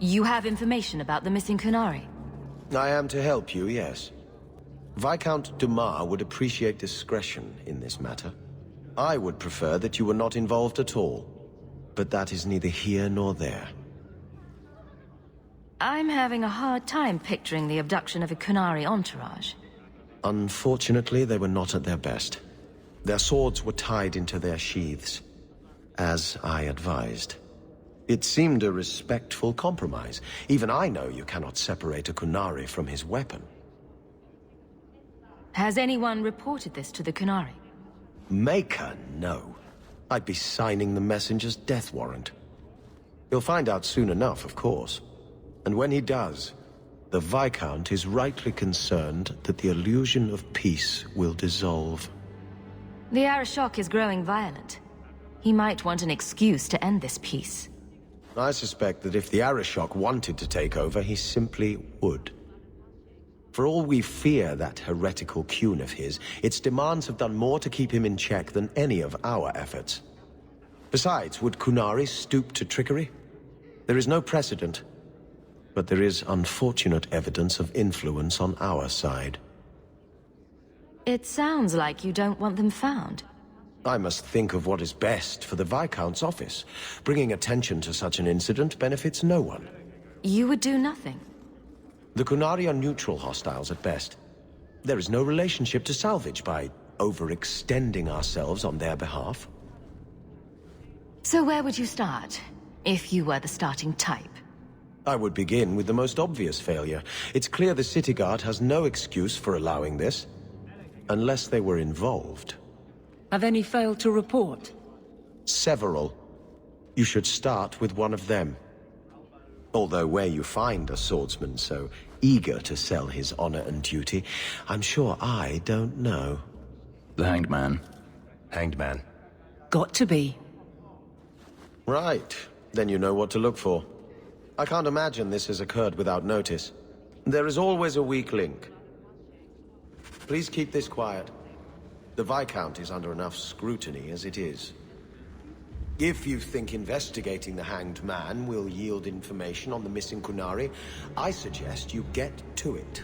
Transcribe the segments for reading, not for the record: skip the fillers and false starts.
You have information about the missing Kunari? I am to help you, yes. Viscount Dumas would appreciate discretion in this matter. I would prefer that you were not involved at all, but that is neither here nor there. I'm having a hard time picturing the abduction of a Kunari entourage. Unfortunately, they were not at their best. Their swords were tied into their sheaths, as I advised. It seemed a respectful compromise. Even I know you cannot separate a Kunari from his weapon. Has anyone reported this to the Kunari? Maker, no. I'd be signing the messenger's death warrant. He'll find out soon enough, of course. And when he does, the Viscount is rightly concerned that the illusion of peace will dissolve. The Arishok is growing violent. He might want an excuse to end this peace. I suspect that if the Arishok wanted to take over, he simply would. For all we fear that heretical Qun of his, its demands have done more to keep him in check than any of our efforts. Besides, would Kunari stoop to trickery? There is no precedent, but there is unfortunate evidence of influence on our side. It sounds like you don't want them found. I must think of what is best for the Viscount's office. Bringing attention to such an incident benefits no one. You would do nothing. The Kunari are neutral hostiles at best. There is no relationship to salvage by overextending ourselves on their behalf. So where would you start, if you were the starting type? I would begin with the most obvious failure. It's clear the City Guard has no excuse for allowing this, unless they were involved. Have any failed to report? Several. You should start with one of them. Although where you find a swordsman so eager to sell his honor and duty, I'm sure I don't know. The Hanged Man. Hanged Man. Got to be. Right. Then you know what to look for. I can't imagine this has occurred without notice. There is always a weak link. Please keep this quiet. The Viscount is under enough scrutiny as it is. If you think investigating the Hanged Man will yield information on the missing Kunari, I suggest you get to it.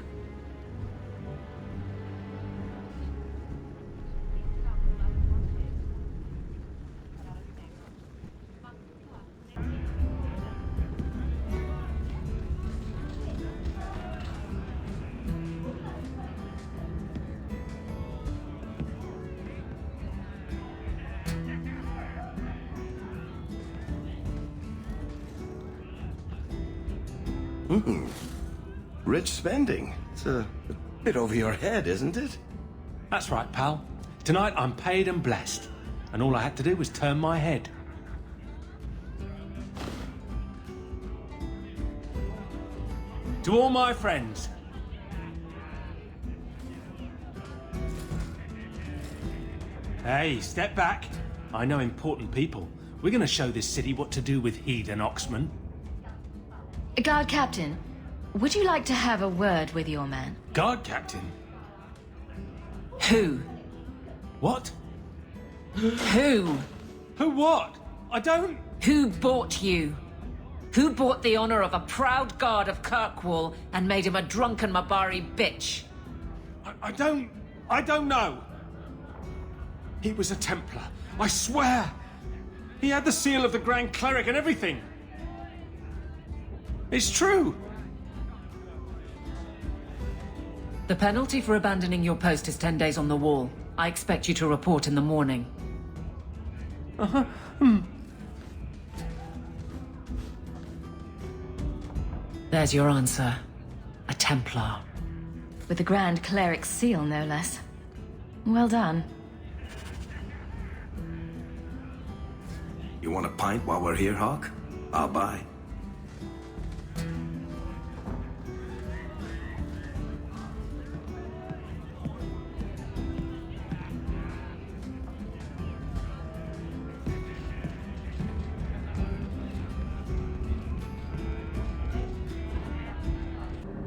Rich spending. It's a bit over your head, isn't it? That's right, pal. Tonight I'm paid and blessed, and all I had to do was turn my head. To all my friends. Hey, step back. I know important people. We're gonna show this city what to do with heathen oxmen. Guard Captain, would you like to have a word with your man? Guard captain? Who? What? Who? Who what? I don't... Who bought you? Who bought the honor of a proud guard of Kirkwall and made him a drunken Mabari bitch? I don't know. He was a Templar, I swear. He had the seal of the Grand Cleric and everything. It's true. The penalty for abandoning your post is 10 days on the wall. I expect you to report in the morning. There's your answer. A Templar. With the Grand Cleric's seal, no less. Well done. You want a pint while we're here, Hawke? I'll buy.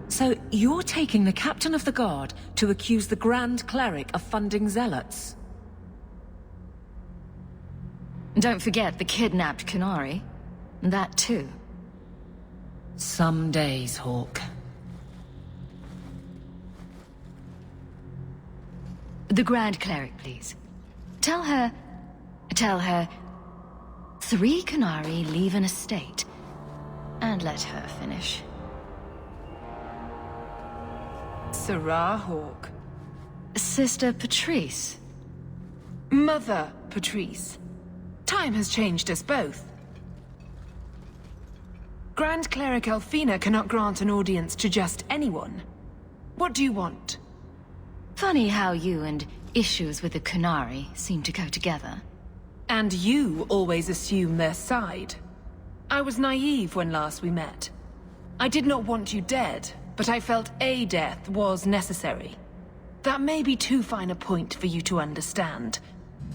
So you're taking the captain of the guard to accuse the Grand Cleric of funding zealots? Don't forget the kidnapped Kunari. That too. Some days, Hawke. The Grand Cleric, please. Tell her... 3 Qunari leave an estate. And let her finish. Hawke. Sister Patrice. Mother Patrice. Time has changed us both. Grand Cleric Elfina cannot grant an audience to just anyone. What do you want? Funny how you and issues with the Qunari seem to go together. And you always assume their side. I was naive when last we met. I did not want you dead, but I felt a death was necessary. That may be too fine a point for you to understand.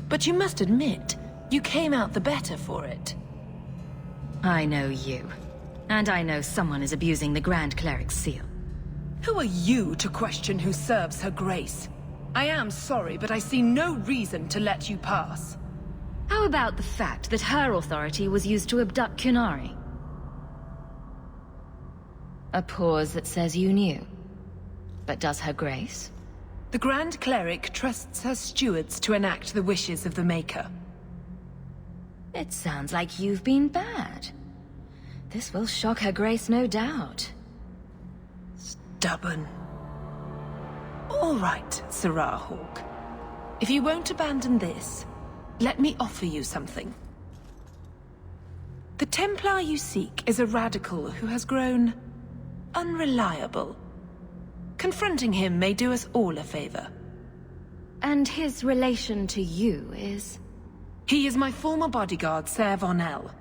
But you must admit, you came out the better for it. I know you. And I know someone is abusing the Grand Cleric's seal. Who are you to question who serves her grace? I am sorry, but I see no reason to let you pass. How about the fact that her authority was used to abduct Qunari? A pause that says you knew. But does her grace? The Grand Cleric trusts her stewards to enact the wishes of the Maker. It sounds like you've been bad. This will shock her grace, no doubt. Stubborn. All right, Hawke. If you won't abandon this, let me offer you something. The Templar you seek is a radical who has grown unreliable. Confronting him may do us all a favor. And his relation to you is? He is my former bodyguard, Ser Vonel.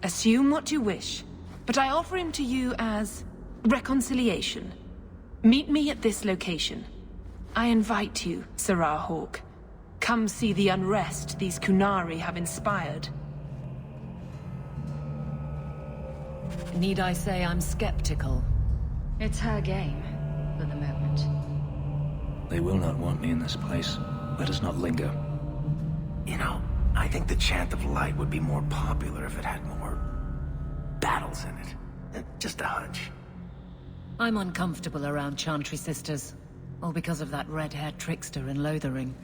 Assume what you wish, but I offer him to you as reconciliation. Meet me at this location. I invite you, Hawke. Come see the unrest these Qunari have inspired. Need I say I'm skeptical? It's her game, for the moment. They will not want me in this place. Let us not linger. You know, I think the Chant of Light would be more popular if it had more battles in it. Just a hunch. I'm uncomfortable around Chantry Sisters. All because of that red-haired trickster in Lothering.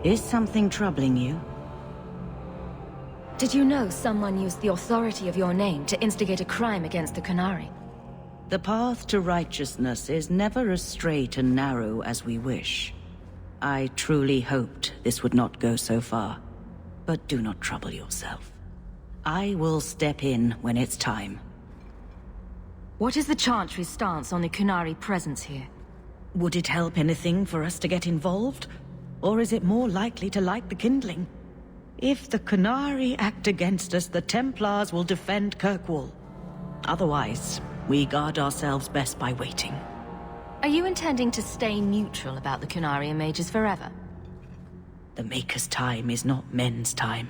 Is something troubling you? Did you know someone used the authority of your name to instigate a crime against the Qunari? The path to righteousness is never as straight and narrow as we wish. I truly hoped this would not go so far. But do not trouble yourself. I will step in when it's time. What is the Chantry's stance on the Qunari presence here? Would it help anything for us to get involved? Or is it more likely to light the kindling? If the Qunari act against us, the Templars will defend Kirkwall. Otherwise, we guard ourselves best by waiting. Are you intending to stay neutral about the Qunari and mages forever? The Maker's time is not men's time.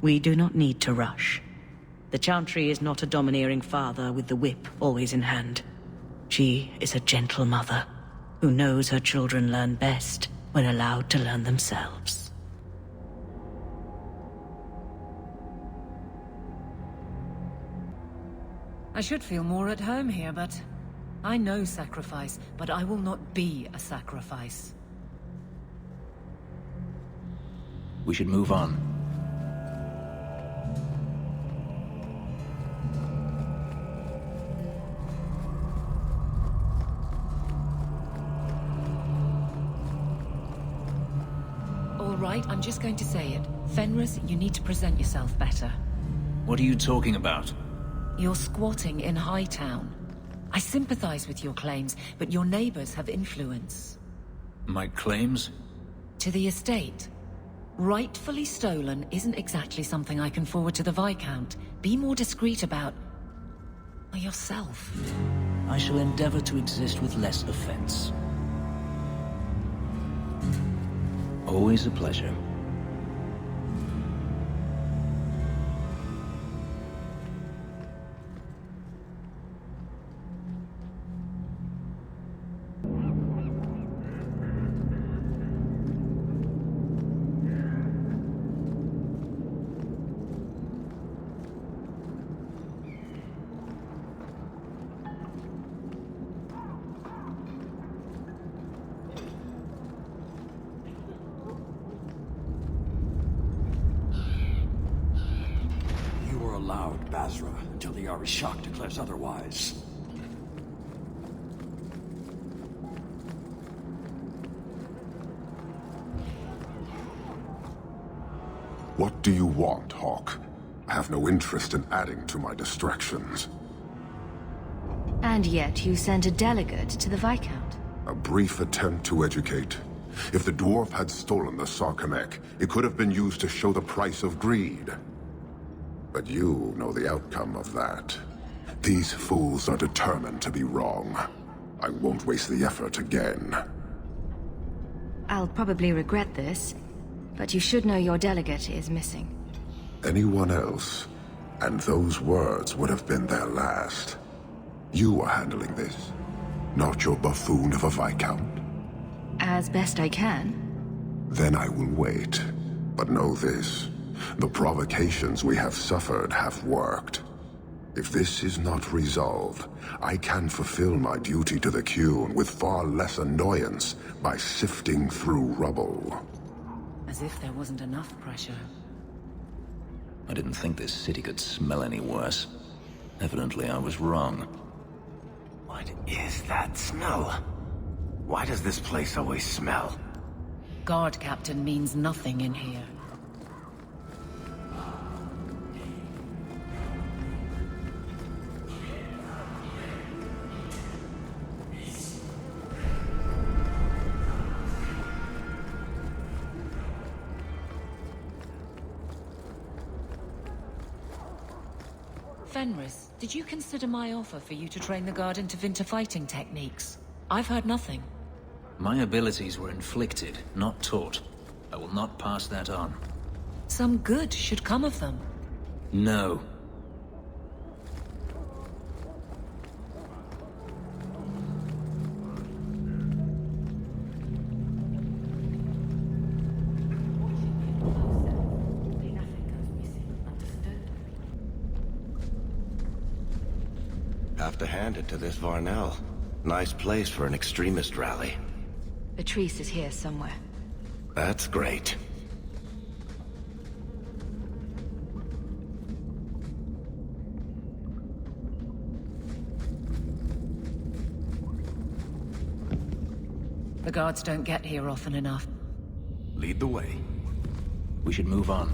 We do not need to rush. The Chantry is not a domineering father with the whip always in hand. She is a gentle mother, who knows her children learn best when allowed to learn themselves. I should feel more at home here, but... I know sacrifice, but I will not be a sacrifice. We should move on. All right, I'm just going to say it. Fenris, you need to present yourself better. What are you talking about? You're squatting in Hightown. I sympathize with your claims, but your neighbors have influence. My claims? To the estate. Rightfully stolen isn't exactly something I can forward to the Viscount. Be more discreet about... yourself. I shall endeavor to exist with less offense. Always a pleasure. allowed Basra until the Arishak declares otherwise. What do you want, Hawke? I have no interest in adding to my distractions. And yet you sent a delegate to the Viscount. A brief attempt to educate. If the dwarf had stolen the Sarkamek, it could have been used to show the price of greed. But you know the outcome of that. These fools are determined to be wrong. I won't waste the effort again. I'll probably regret this, but you should know your delegate is missing. Anyone else, and those words would have been their last. You are handling this, not your buffoon of a Viscount. As best I can. Then I will wait. But know this, the provocations we have suffered have worked. If this is not resolved, I can fulfill my duty to the Qun with far less annoyance by sifting through rubble. As if there wasn't enough pressure. I didn't think this city could smell any worse. Evidently, I was wrong. What is that smell? Why does this place always smell? Guard captain means nothing in here. Fenris, did you consider my offer for you to train the guard into Vinter fighting techniques? I've heard nothing. My abilities were inflicted, not taught. I will not pass that on. Some good should come of them. No. Have to hand it to this Varnell. Nice place for an extremist rally. Preus is here somewhere. That's great. The guards don't get here often enough. Lead the way. We should move on.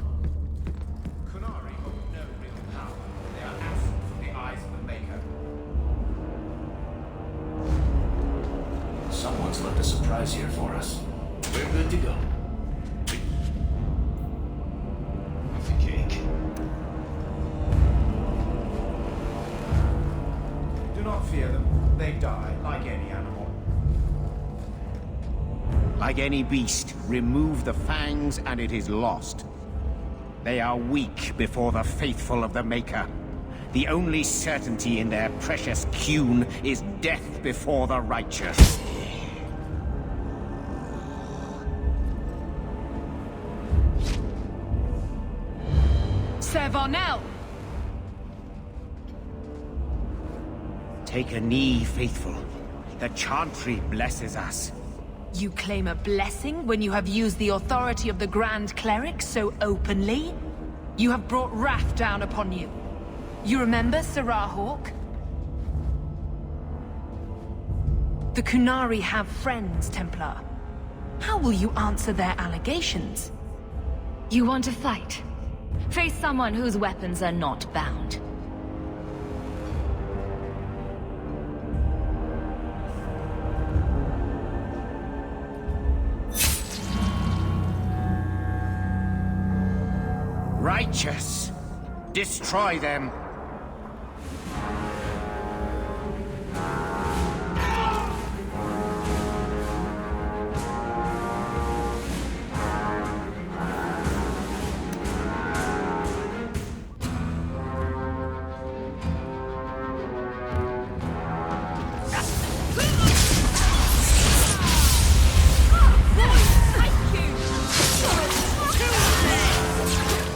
Qunari hold no real power. They are absent from the eyes of the Maker. Someone's left a surprise here for us. We're good to go. That's a cake. Do not fear them. They die like any animal. Like any beast, remove the fangs and it is lost. They are weak before the faithful of the Maker. The only certainty in their precious Qun is death before the righteous. Sir Varnell! Take a knee, faithful. The Chantry blesses us. You claim a blessing when you have used the authority of the Grand Cleric so openly? You have brought wrath down upon you. You remember Sarah Hawke? The Qunari have friends, Templar. How will you answer their allegations? You want to fight? Face someone whose weapons are not bound. Righteous! Destroy them!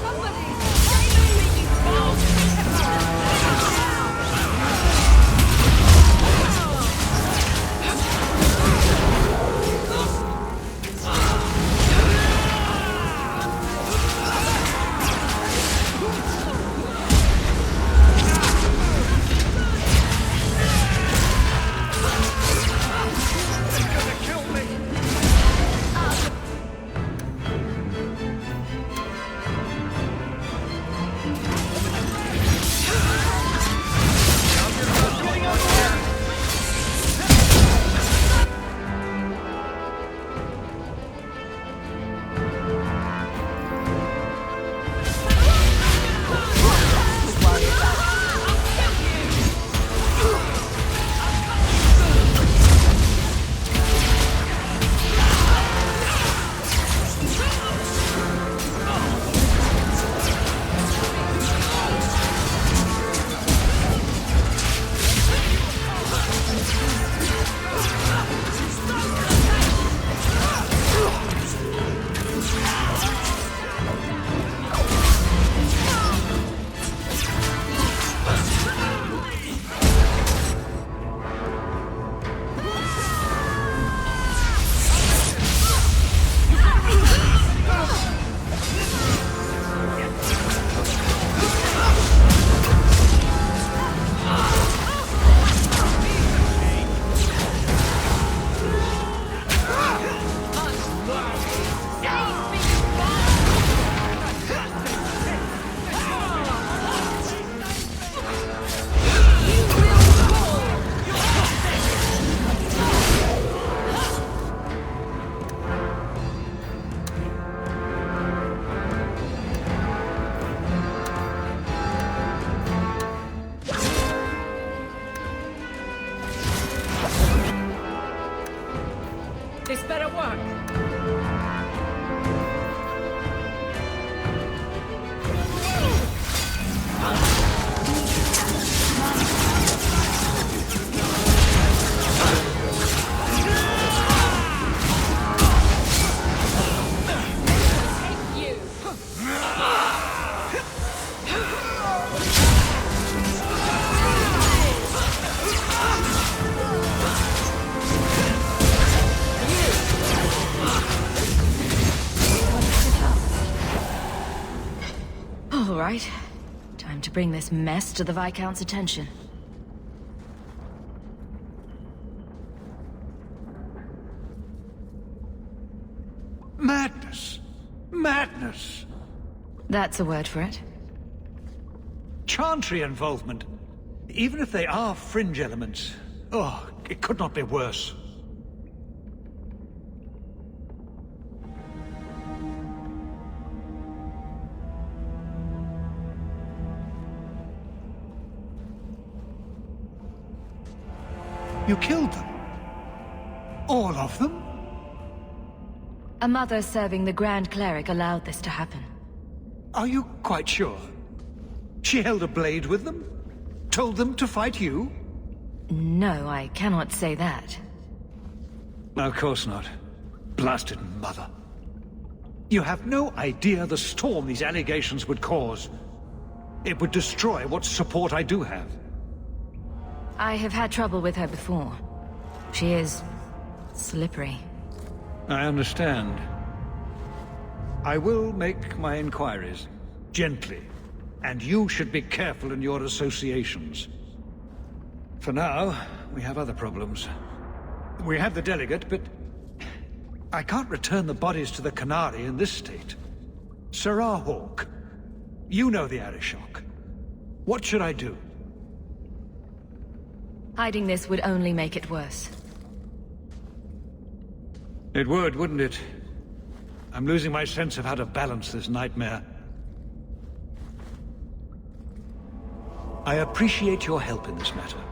Somebody! This better work. All right. Time to bring this mess to the Viscount's attention. Madness! Madness! That's a word for it. Chantry involvement. Even if they are fringe elements. Oh, it could not be worse. You killed them? All of them? A mother serving the Grand Cleric allowed this to happen. Are you quite sure? She held a blade with them? Told them to fight you? No, I cannot say that. Of course not. Blasted mother. You have no idea the storm these allegations would cause. It would destroy what support I do have. I have had trouble with her before. She is slippery. I understand. I will make my inquiries. Gently. And you should be careful in your associations. For now, we have other problems. We have the delegate, but I can't return the bodies to the Canary in this state. Marian Hawke, you know the Arishok. What should I do? Hiding this would only make it worse. It would, wouldn't it? I'm losing my sense of how to balance this nightmare. I appreciate your help in this matter.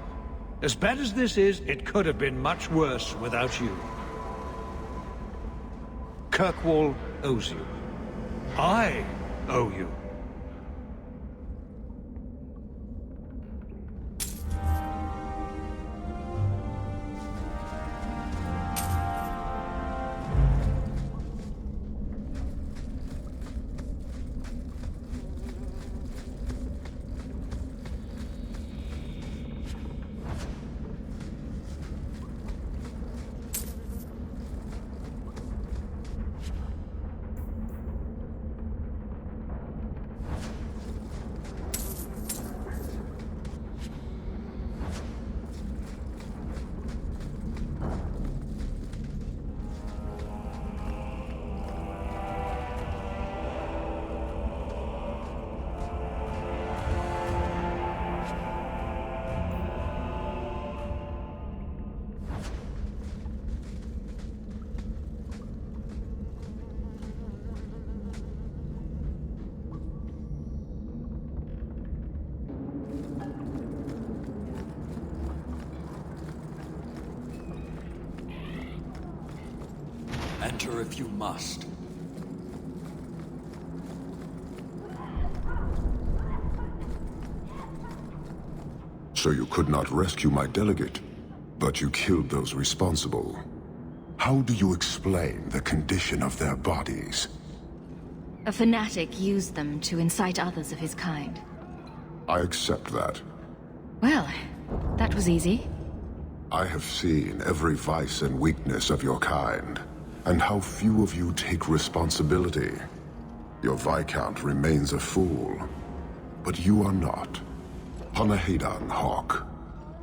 As bad as this is, it could have been much worse without you. Kirkwall owes you. I owe you. Enter if you must. So you could not rescue my delegate, but you killed those responsible. How do you explain the condition of their bodies? A fanatic used them to incite others of his kind. I accept that. Well, that was easy. I have seen every vice and weakness of your kind, and how few of you take responsibility. Your Viscount remains a fool, but you are not. Hadezown, Hawke.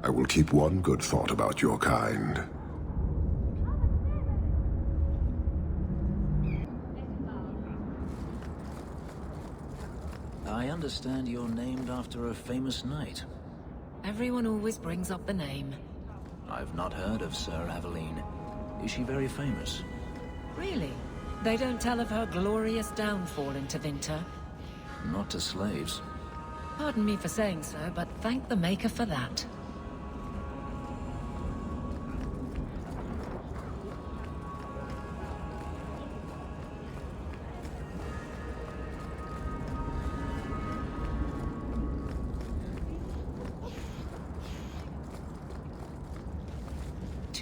I will keep one good thought about your kind. I understand you're named after a famous knight. Everyone always brings up the name. I've not heard of Sir Aveline. Is she very famous? Really? They don't tell of her glorious downfall in Tevinter? Not to slaves. Pardon me for saying so, but thank the Maker for that.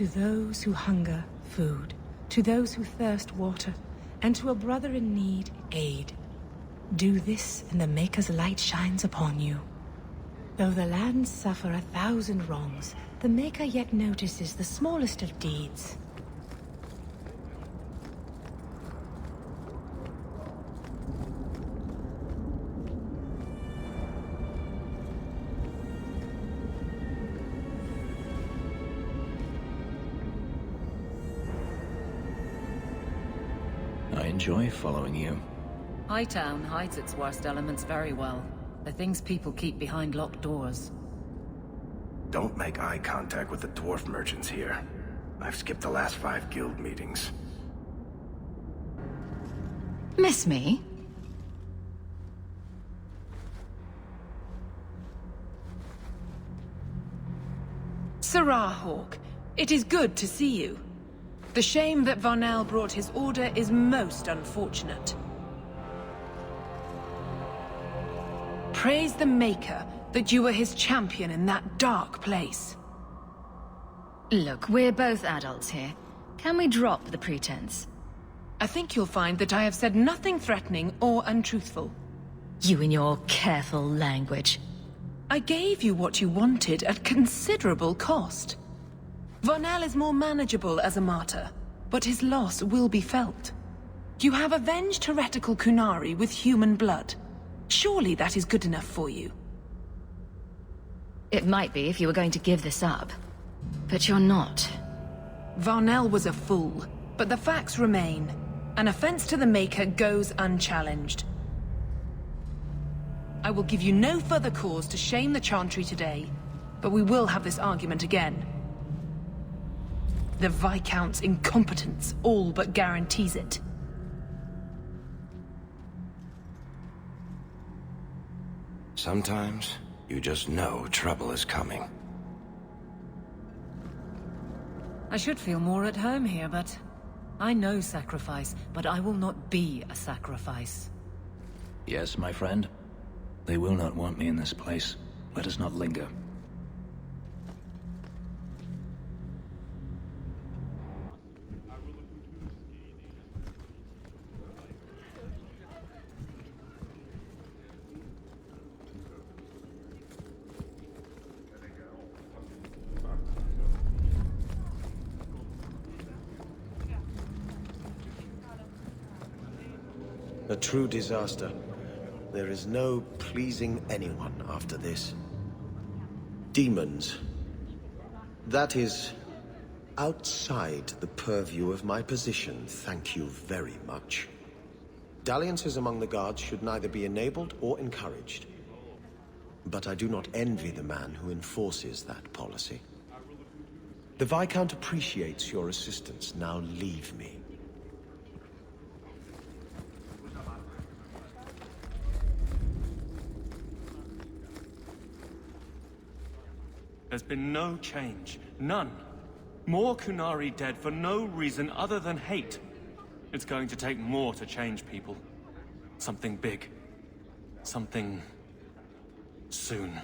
To those who hunger, food. To those who thirst, water. And to a brother in need, aid. Do this, and the Maker's light shines upon you. Though the lands suffer 1,000 wrongs, the Maker yet notices the smallest of deeds. I enjoy following you. Hightown hides its worst elements very well. The things people keep behind locked doors. Don't make eye contact with the dwarf merchants here. I've skipped the last 5 guild meetings. Miss me? Sirrah Hawke, it is good to see you. The shame that Varnell brought his order is most unfortunate. Praise the Maker that you were his champion in that dark place. Look, we're both adults here. Can we drop the pretense? I think you'll find that I have said nothing threatening or untruthful. You and your careful language. I gave you what you wanted at considerable cost. Varnell is more manageable as a martyr, but his loss will be felt. You have avenged heretical Kunari with human blood. Surely that is good enough for you. It might be if you were going to give this up. But you're not. Varnell was a fool, but the facts remain. An offense to the Maker goes unchallenged. I will give you no further cause to shame the Chantry today, but we will have this argument again. The Viscount's incompetence all but guarantees it. Sometimes, you just know trouble is coming. I should feel more at home here, but... I know sacrifice, but I will not be a sacrifice. Yes, my friend. They will not want me in this place. Let us not linger. A true disaster. There is no pleasing anyone after this. Demons. That is outside the purview of my position, thank you very much. Dalliances among the guards should neither be enabled or encouraged. But I do not envy the man who enforces that policy. The Viscount appreciates your assistance. Now leave me. There's been no change. None. More Kunari dead for no reason other than hate. It's going to take more to change people. Something big. Something... soon.